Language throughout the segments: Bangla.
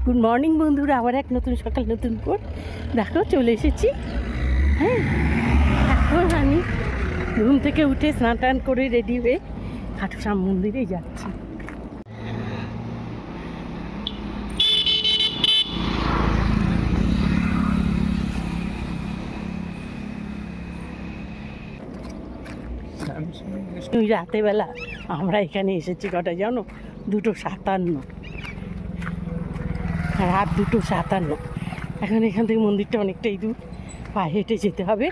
গুড মর্নিং বন্ধুরা, আবার এক নতুন সকাল নতুন পর দেখো চলে এসেছি। হ্যাঁ, এখন আমি ঘুম থেকে উঠে স্নান টান করে রেডি হয়ে খাটু শ্যাম মন্দিরে যাচ্ছি। রাতেবেলা আমরা এখানে এসেছি কটা জানো? 2:57, রাত 2:57। এখন এখান থেকে মন্দিরটা অনেকটাই দূর, পায়ে হেঁটে যেতে হবে।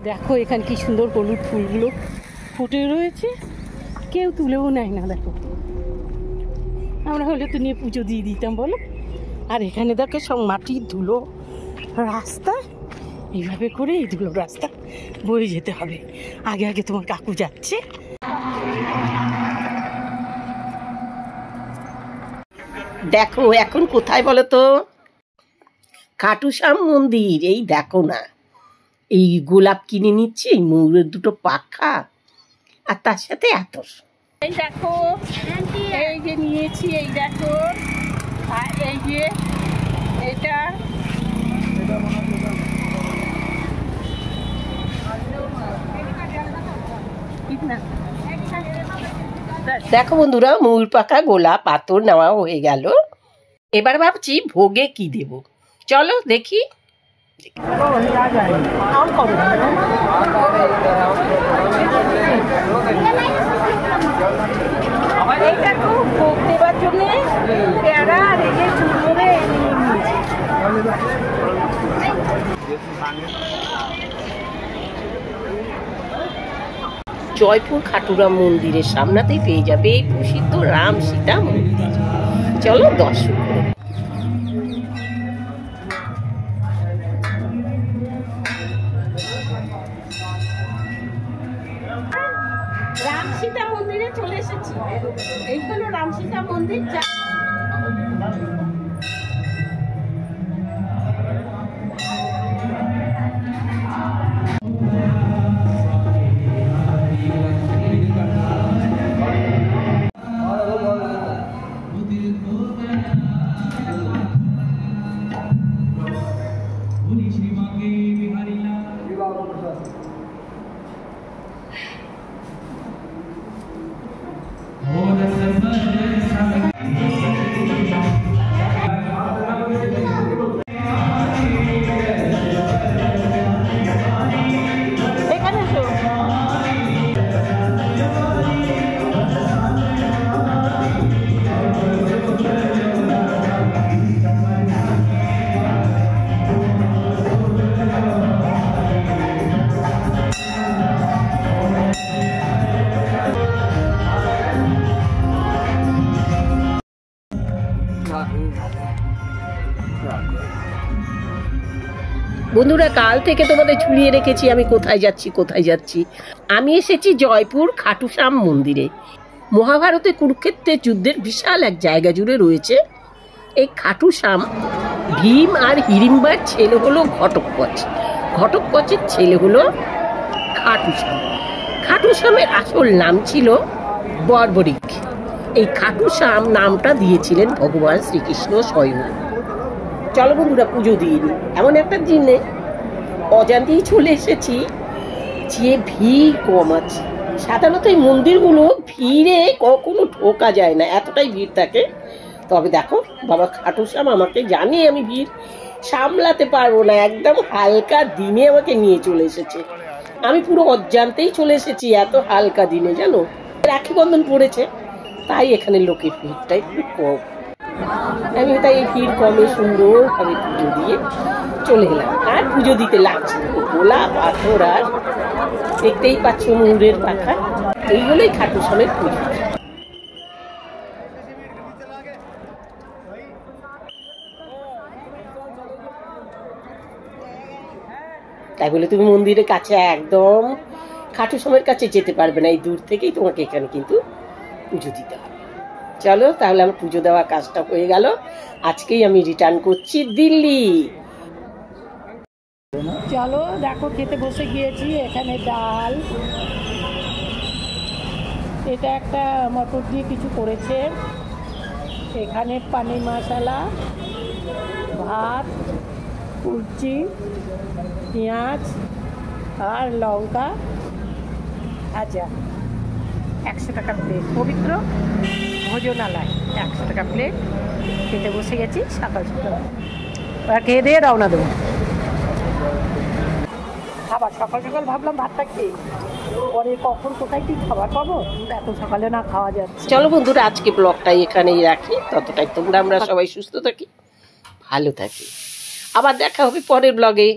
দেখো এখানে কি সুন্দর হলুদ ফুলগুলো ফুটে রয়েছে, কেউ তুলেও নেয় না। দেখো আমরা হলে তো নিয়ে পুজো দিয়ে দিতাম বলো। আর এখানে দেখো সব মাটির ধুলো রাস্তা, এইভাবে করে এই ধুলো রাস্তা বয়ে যেতে হবে। আগে আগে তোমার কাকু যাচ্ছে। দেখো এখন কোথায় বলো তো? খাটু শ্যাম মন্দির। এই দেখো না, এই গোলাপ কিনে নিচ্ছি, এই ময়ূরের দুটো পাখা, আর তার সাথে আতর। এই দেখো, এই যে নিয়েছি, এই দেখো, আর এই যে এটা দেখো বন্ধুরা, ময়ূর পাখা, গোলাপ, আতর নেওয়া হয়ে গেল। এবার ভাবছি ভোগে কি দেব। চলো দেখি। ভোগ দেবার জন্য পেয়ারা আর এই যে চুড়মুড়ে নিয়েছি। জয়পুর খাটুরাম মন্দিরের সামনেতেই পেয়ে যাবে এই প্রসিদ্ধ রাম সীতা মন্দির। চলো দর্শন করো। রাম সীতা মন্দিরে চলে এসেছি। এই হলো রাম সীতা মন্দির। বন্ধুরা, কাল থেকে তোমাদের ঝুলিয়ে রেখেছি আমি কোথায় যাচ্ছি। আমি এসেছি জয়পুর খাটু শ্যাম মন্দিরে। মহাভারতে কুরুক্ষেত্রের যুদ্ধের বিশাল এক জায়গা জুড়ে রয়েছে এই খাটু শ্যাম। ভীম আর হিড়িম্বার ছেলে হলো ঘটোৎকচ, ঘটোৎকচের ছেলে হলো খাটু শ্যাম। খাটু শ্যামের আসল নাম ছিল বর্বরিক। এই খাটু শ্যাম নামটা দিয়েছিলেন ভগবান শ্রীকৃষ্ণ স্বয়ং। চলো বন্ধুরা পুজো দিয়ে নিই। এমন একটা দিনে অজান্তেই চলে এসেছি যে ভিড় কম আছে। সাধারণত এই মন্দিরগুলো ভিড়ে কখনো ঢোকা যায় না, এতটাই ভিড় থাকে। তবে দেখো বাবা খাটু শ্যাম আমাকে, জানি আমি ভিড় সামলাতে পারবো না, একদম হালকা দিনে আমাকে নিয়ে চলে এসেছে। আমি পুরো অজান্তেই চলে এসেছি এত হালকা দিনে, জানো রাখি বন্ধন পড়েছে, তাই এখানে লোকের ভিড়টা একটু কম। আমি তাই এই ভিড় কমে সুন্দরভাবে পুজো দিয়ে চলে এলাম। আর পুজো দিতে লাগছে গোলাপ, পাথর, আর দেখতেই পাচ্ছ ময়ূরের পাখা। এইগুলোই খাটু শ্যামের পুজো। তাই বলে তুমি মন্দিরের কাছে একদম খাটু শ্যামের কাছে যেতে পারবে না, এই দূর থেকেই তোমাকে এখানে কিন্তু পুজো দিতে হবে। চলো তাহলে আমার পুজো দেওয়ার কাজটা হয়ে গেল। আজকেই আমি রিটার্ন করছি দিল্লি। চলো দেখো খেতে বসে গিয়েছি। এখানে ডাল, এটা একটা মটর দিয়ে কিছু করেছে, এখানে পানির মশলা, ভাত, কুলচি, পেঁয়াজ আর লঙ্কা ভাজা, 100 টাকা প্লেট। পবিত্র ভোজনালয়, 100 টাকা প্লেট। খেতে বসে গেছি সকাল সকাল, ওরা খেয়ে দিয়ে রওনা দেবো। খাবার সকাল সকাল ভাবলাম ভাতটা খেয়ে, পরে কখন কোথায় কি খাবার পাবো, এত সকালে না খাওয়া যাচ্ছে। চলো বন্ধুরা, আজকে ব্লগটাই এখানেই রাখি। ততটাই তোমরা আমরা সবাই সুস্থ থাকি, ভালো থাকি। আবার দেখা হবে পরের ব্লগে।